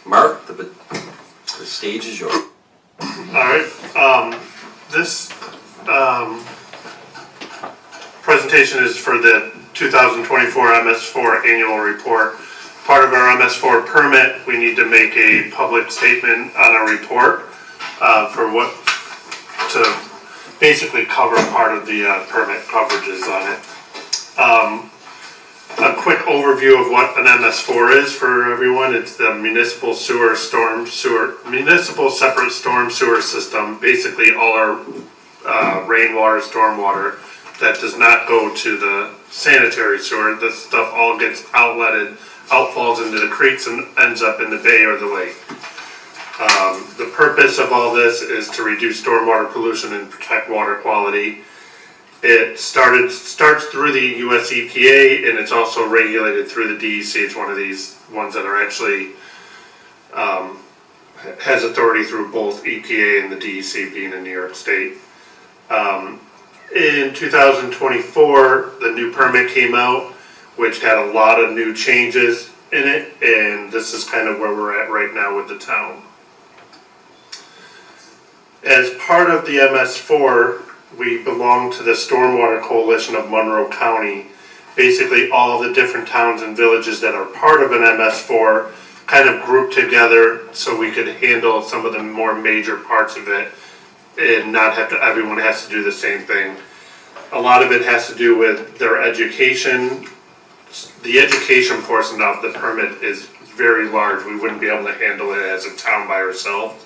Mark, the stage is yours. Alright, this presentation is for the 2024 MS4 annual report. Part of our MS4 permit, we need to make a public statement on our report to basically cover part of the permit coverages on it. A quick overview of what an MS4 is for everyone. It's the municipal separate storm sewer system. Basically all our rainwater, stormwater that does not go to the sanitary sewer. This stuff all gets outfalls into the creeks and ends up in the bay or the lake. The purpose of all this is to reduce stormwater pollution and protect water quality. It starts through the US EPA, and it's also regulated through the DEC. It's one of these ones that are actually has authority through both EPA and the DEC, being in New York State. In 2024, the new permit came out, which had a lot of new changes in it, and this is kind of where we're at right now with the town. As part of the MS4, we belong to the Stormwater Coalition of Monroe County. Basically all the different towns and villages that are part of an MS4 kind of grouped together so we could handle some of the more major parts of it and not have to, everyone has to do the same thing. A lot of it has to do with their education. The education portion of the permit is very large. We wouldn't be able to handle it as a town by ourselves.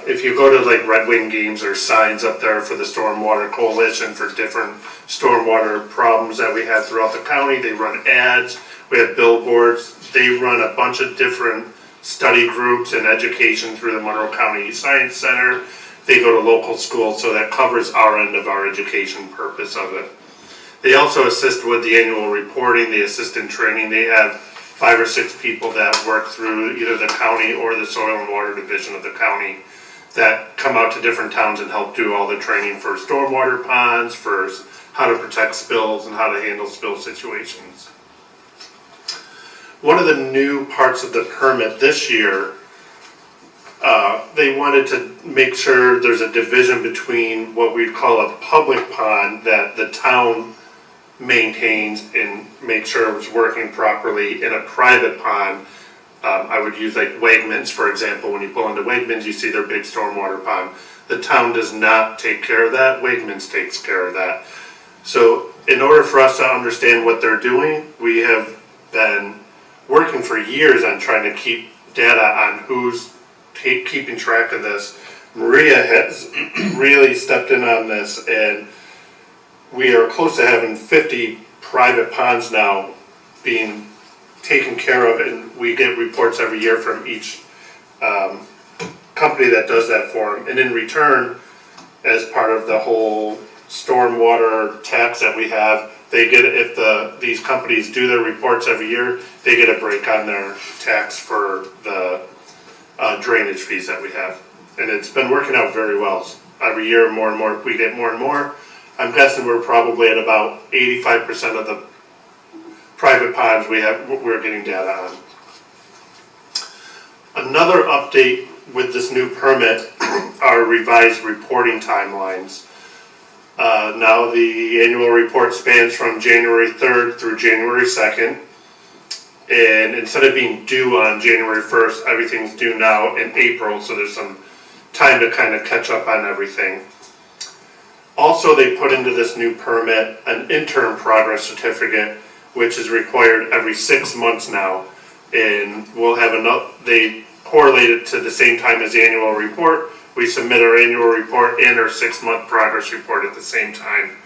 If you go to like Red Wing games, there's signs up there for the Stormwater Coalition for different stormwater problems that we have throughout the county. They run ads, we have billboards, they run a bunch of different study groups and education through the Monroe County Science Center. They go to local schools, so that covers our end of our education purpose of it. They also assist with the annual reporting, they assist in training. They have 5 or 6 people that work through either the county or the soil and water division of the county that come out to different towns and help do all the training for stormwater ponds, for how to protect spills and how to handle spill situations. One of the new parts of the permit this year, they wanted to make sure there's a division between what we'd call a public pond that the town maintains and make sure it was working properly, in a private pond. I would use like Wegmans, for example. When you pull into Wegmans, you see their big stormwater pond. The town does not take care of that. Wegmans takes care of that. So in order for us to understand what they're doing, we have been working for years on trying to keep data on who's keeping track of this. Maria has really stepped in on this, and we are close to having 50 private ponds now being taken care of, and we get reports every year from each company that does that for them. And in return, as part of the whole stormwater tax that we have, they get, if these companies do their reports every year, they get a break on their tax for the drainage fees that we have. And it's been working out very well. Every year, more and more, we get more and more. I'm guessing we're probably at about 85% of the private ponds we're getting data on. Another update with this new permit are revised reporting timelines. Now the annual report spans from January 3rd through January 2nd. And instead of being due on January 1st, everything's due now in April, so there's some time to kind of catch up on everything. Also, they put into this new permit an interim progress certificate, which is required every 6 months now. And we'll have they correlate it to the same time as the annual report. We submit our annual report and our 6-month progress report at the same time.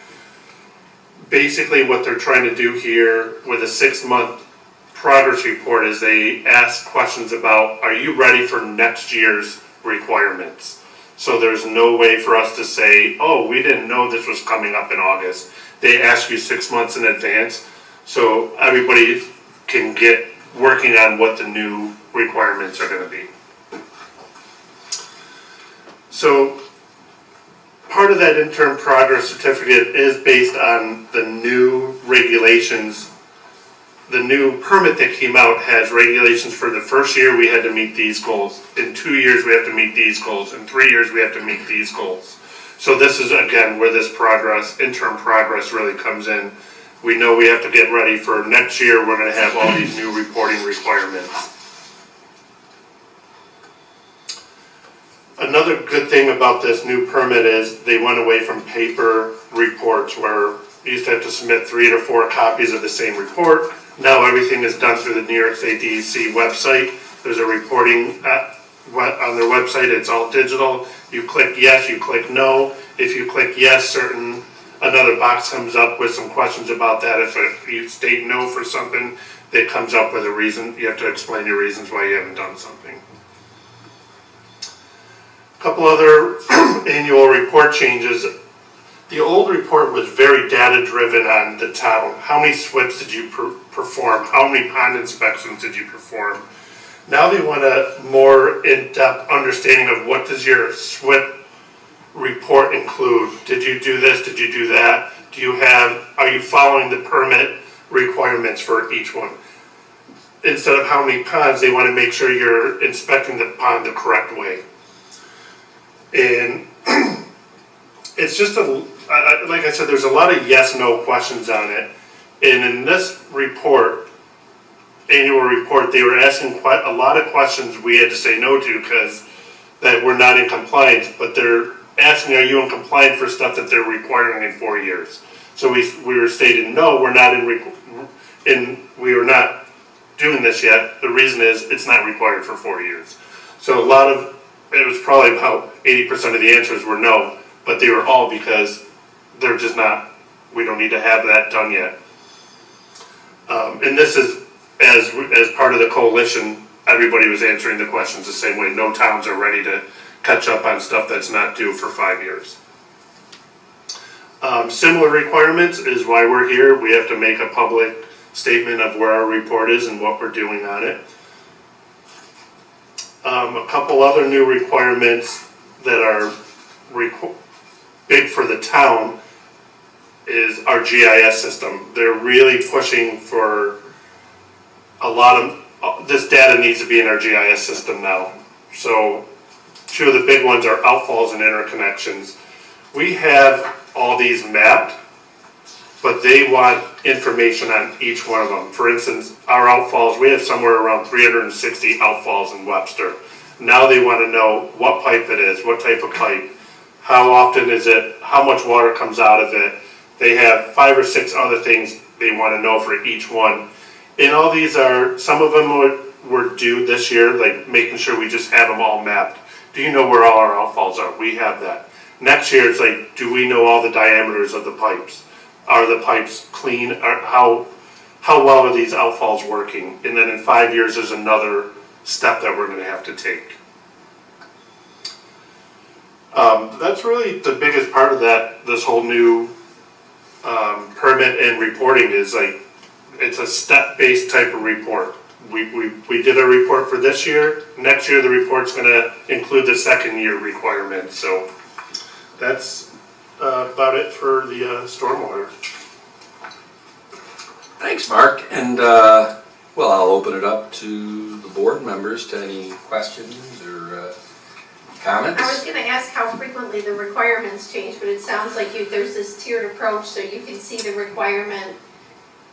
Basically, what they're trying to do here with a 6-month progress report is they ask questions about, are you ready for next year's requirements? So there's no way for us to say, oh, we didn't know this was coming up in August. They ask you 6 months in advance, so everybody can get working on what the new requirements are going to be. So part of that interim progress certificate is based on the new regulations the new permit that came out has regulations for the first year we had to meet these goals. In 2 years we have to meet these goals. In 3 years we have to meet these goals. So this is again where this interim progress really comes in. We know we have to get ready for next year. We're going to have all these new reporting requirements. Another good thing about this new permit is they went away from paper reports where you used to have to submit 3 to 4 copies of the same report. Now everything is done through the New York State DEC website. There's a reporting on their website. It's all digital. You click yes, you click no. If you click yes, another box comes up with some questions about that. If you state no for something, it comes up with a reason. You have to explain your reasons why you haven't done something. Couple other annual report changes. The old report was very data driven on the town. How many SWIPs did you perform? How many pond inspections did you perform? Now they want a more in-depth understanding of what does your SWIP report include? Did you do this? Did you do that? Are you following the permit requirements for each one? Instead of how many ponds, they want to make sure you're inspecting the pond the correct way. And it's just like I said, there's a lot of yes/no questions on it. And in this report, annual report, they were asking quite a lot of questions we had to say no to because that we're not in compliance, but they're asking, are you in compliance for stuff that they're requiring in 4 years? So we were stating, no, we're not we are not doing this yet. The reason is it's not required for 4 years. So it was probably about 80% of the answers were no, but they were all because they're just not, we don't need to have that done yet. And this is, as part of the coalition, everybody was answering the questions the same way. No towns are ready to catch up on stuff that's not due for 5 years. Similar requirements is why we're here. We have to make a public statement of where our report is and what we're doing on it. A couple other new requirements that are big for the town is our GIS system. They're really pushing for a lot of, this data needs to be in our GIS system now. So 2 of the big ones are outfalls and interconnections. We have all these mapped, but they want information on each one of them. For instance, our outfalls, we have somewhere around 360 outfalls in Webster. Now they want to know what pipe it is, what type of pipe, how often is it, how much water comes out of it. They have 5 or 6 other things they want to know for each one. And all these are, some of them were due this year, like making sure we just have them all mapped. Do you know where all our outfalls are? We have that. Next year it's like, do we know all the diameters of the pipes? Are the pipes clean? How well are these outfalls working? And then in 5 years there's another step that we're going to have to take. That's really the biggest part of this whole new permit and reporting is like, it's a step-based type of report. We did a report for this year. Next year the report's going to include the second year requirement. So that's about it for the stormwater. Thanks, Mark. And well, I'll open it up to the board members to any questions or comments. I was going to ask how frequently the requirements change, but it sounds like there's this tiered approach, so you can see the requirement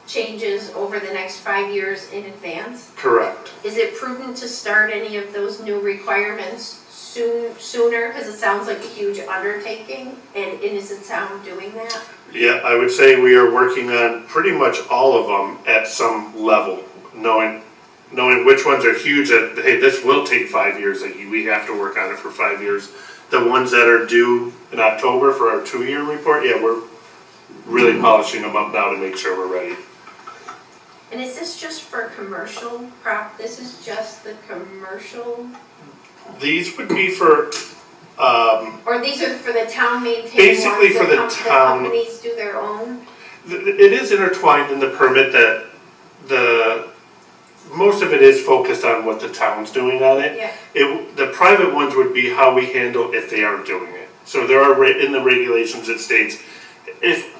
changes over the next 5 years in advance. Correct. Is it prudent to start any of those new requirements sooner? Because it sounds like a huge undertaking, and is the town doing that? Yeah, I would say we are working on pretty much all of them at some level, knowing which ones are huge, that, hey, this will take 5 years, like we have to work on it for 5 years. The ones that are due in October for our 2-year report, yeah, we're really polishing them up now to make sure we're ready. And is this just for commercial this is just the commercial? These would be for, Or these are for the town maintained basically ones for the that town. companies do their own? It is intertwined in the permit that most of it is focused on what the town's doing on it. Yeah. The private ones would be how we handle if they aren't doing it. So there are, in the regulations it states, if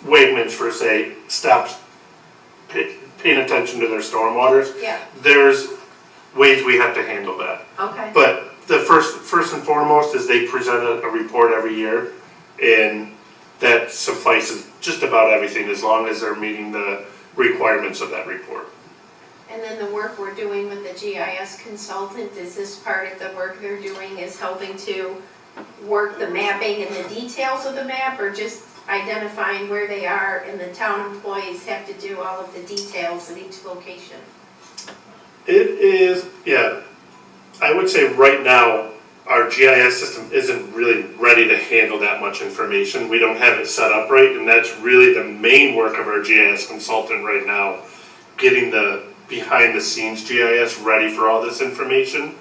Wegmans, for say, stops paying attention to their stormwaters. Yeah, There's ways we have to handle that. okay, But the first and foremost is they present a report every year, and that suffices just about everything as long as they're meeting the requirements of that report. and then the work we're doing with the GIS consultant, is this part of the work they're doing is helping to work the mapping and the details of the map, or just identifying where they are and the town employees have to do all of the details at each location? It is, yeah, I would say right now, our GIS system isn't really ready to handle that much information. We don't have it set up right, and that's really the main work of our GIS consultant right now, getting the behind the scenes GIS ready for all this information.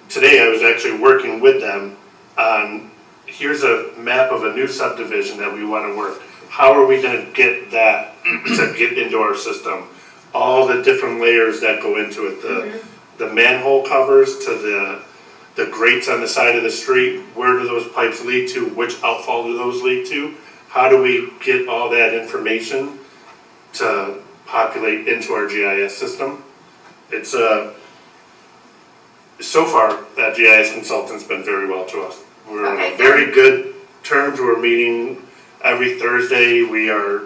Today I was actually working with them on, here's a map of a new subdivision that we want to work. How are we going to get that to get into our system? All the different layers that go into it, the manhole covers to the grates on the side of the street, where do those pipes lead to, which outfall do those lead to? How do we get all that information to populate into our GIS system? It's so far that GIS consultant's been very well to us. We're on Okay, very good terms. We're meeting every Thursday. We are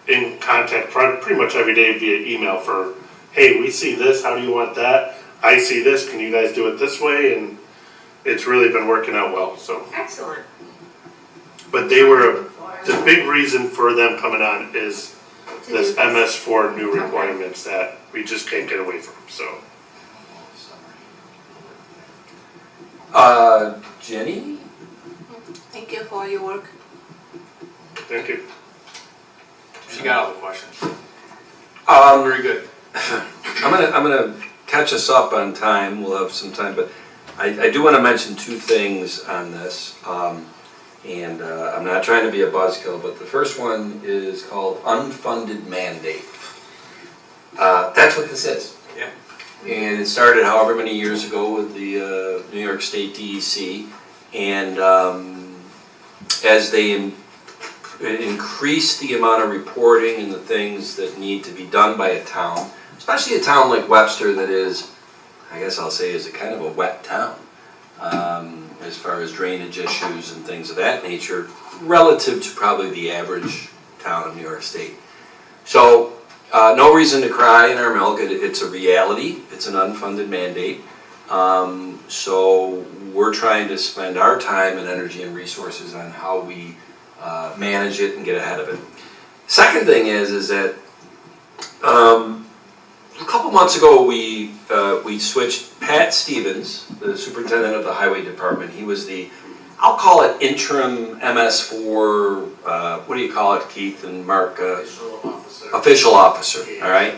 in contact pretty much every day via email for, hey, we see this, how do you want that? I see this, can you guys do it this way? And it's really been working out well, so. Excellent. But they were, the big reason for them coming on is To this do this. MS4 new requirements that we just can't get away from, so. Jenny? Thank you for your work. Thank you. She got all the questions. Very good. I'm gonna catch us up on time, we'll have some time, but I do wanna mention two things on this. And I'm not trying to be a buzzkill, but the first one is called unfunded mandate. That's what this is. Yeah. And it started however many years ago with the New York State DEC. And as they increase the amount of reporting and the things that need to be done by a town, especially a town like Webster that is, I guess I'll say, is a kind of a wet town as far as drainage issues and things of that nature, relative to probably the average town of New York State. So no reason to cry in our milk. It's a reality. It's an unfunded mandate. So we're trying to spend our time and energy and resources on how we manage it and get ahead of it. Second thing is that a couple months ago we switched Pat Stevens, the superintendent of the highway department. He was the, I'll call it interim MS4, what do you call it, Keith and Mark? Official officer, all right?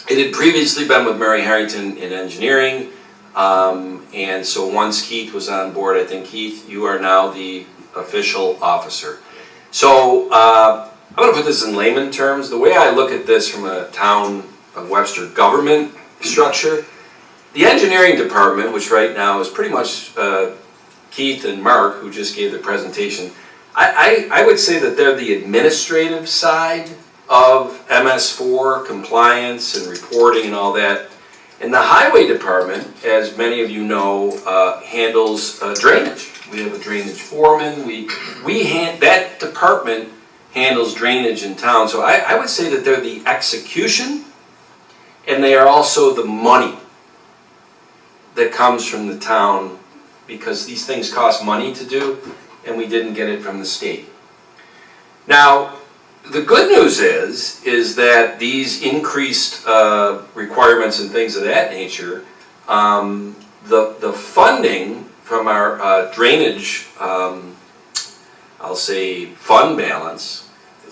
It had previously been with Mary Harrington in engineering, and so once Keith was on board, I think, Keith, you are now the official officer. So I'm going to put this in layman terms. The way I look at this from a town of Webster government structure, the engineering department, which right now is pretty much Keith and Mark, who just gave the presentation, I would say that they're the administrative side of MS4 compliance and reporting and all that. And the highway department, as many of you know, handles drainage. We have a drainage foreman. That department handles drainage in town. So I would say that they're the execution, and they are also the money that comes from the town, because these things cost money to do, and we didn't get it from the state. Now, the good news is that these increased requirements and things of that nature, the funding from our drainage, I'll say, fund balance,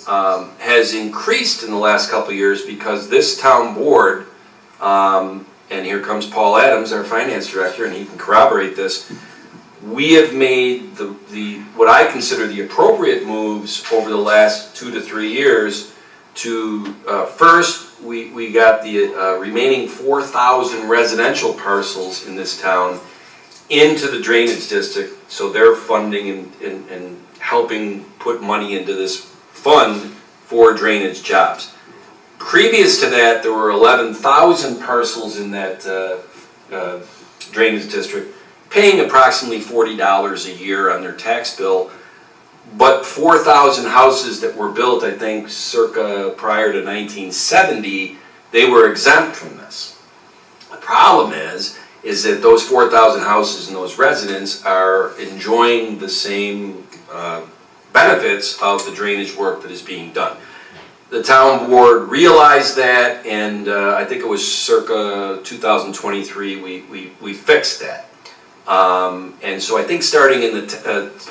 has increased in the last couple of years, because this town board, and here comes Paul Adams, our finance director, and he can corroborate this, we have made what I consider the appropriate moves over the last 2 to 3 years to, first, we got the remaining 4,000 residential parcels in this town into the drainage district, so they're funding and helping put money into this fund for drainage jobs. Previous to that, there were 11,000 parcels in that drainage district, paying approximately $40 a year on their tax bill. But 4,000 houses that were built, I think, circa prior to 1970, they were exempt from this. The problem is that those 4,000 houses and those residents are enjoying the same benefits of the drainage work that is being done. The town board realized that, and I think it was circa 2023, we fixed that. And so I think starting in the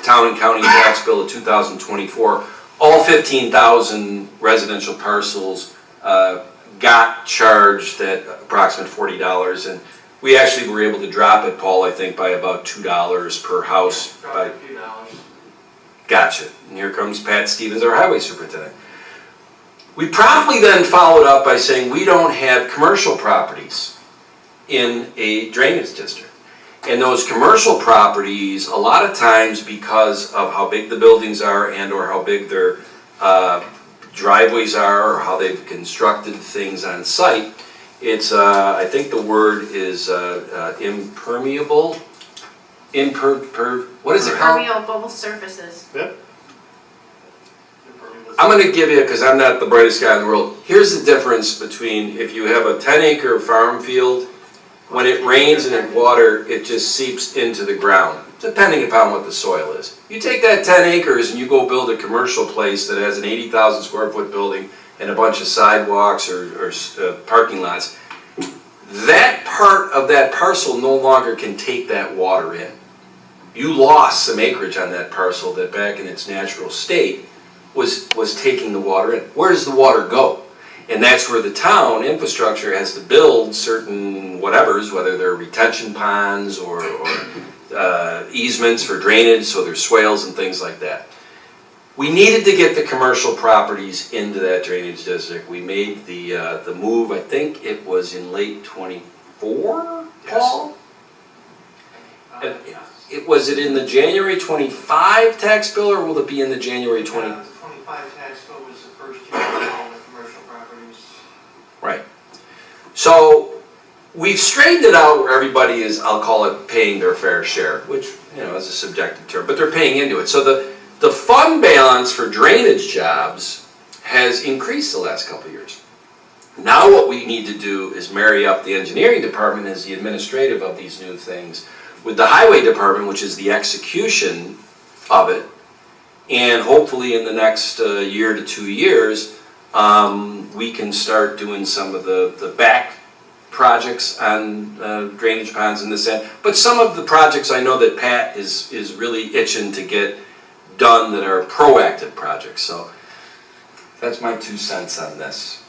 town and county tax bill of 2024, all 15,000 residential parcels got charged at approximately $40, and we actually were able to drop it, Paul, I think by about $2 per house. Drop it a few dollars. Gotcha. And here comes Pat Stevens, our highway superintendent. We promptly then followed up by saying we don't have commercial properties in a drainage district. And those commercial properties, a lot of times because of how big the buildings are and or how big their driveways are or how they've constructed things on site, it's, I think the word is impermeable, what is it called? Permeable surfaces. Yep. I'm going to give you, because I'm not the brightest guy in the world, here's the difference between if you have a 10-acre farm field, when it rains and it water, it just seeps into the ground, depending upon what the soil is. You take that 10 acres and you go build a commercial place that has an 80,000 square foot building and a bunch of sidewalks or parking lots, that part of that parcel no longer can take that water in. You lost some acreage on that parcel that back in its natural state was taking the water in. Where does the water go? And that's where the town infrastructure has to build certain whatevers, whether they're retention ponds or easements for drainage, so there's swales and things like that. We needed to get the commercial properties into that drainage district. We made the move, I think it was in late '24, Paul? Was it in the January 25 tax bill, or will it be in the January 20? The 25 tax bill was the first year of all the commercial properties. Right. So we've straightened it out where everybody is, I'll call it, paying their fair share, which, you know, is a subjective term, but they're paying into it. So the fund balance for drainage jobs has increased the last couple of years. Now what we need to do is marry up the engineering department as the administrative of these new things with the highway department, which is the execution of it, and hopefully in the next year to 2 years, we can start doing some of the back projects on drainage ponds in this end. But some of the projects I know that Pat is really itching to get done that are proactive projects. So that's my 2 cents on this.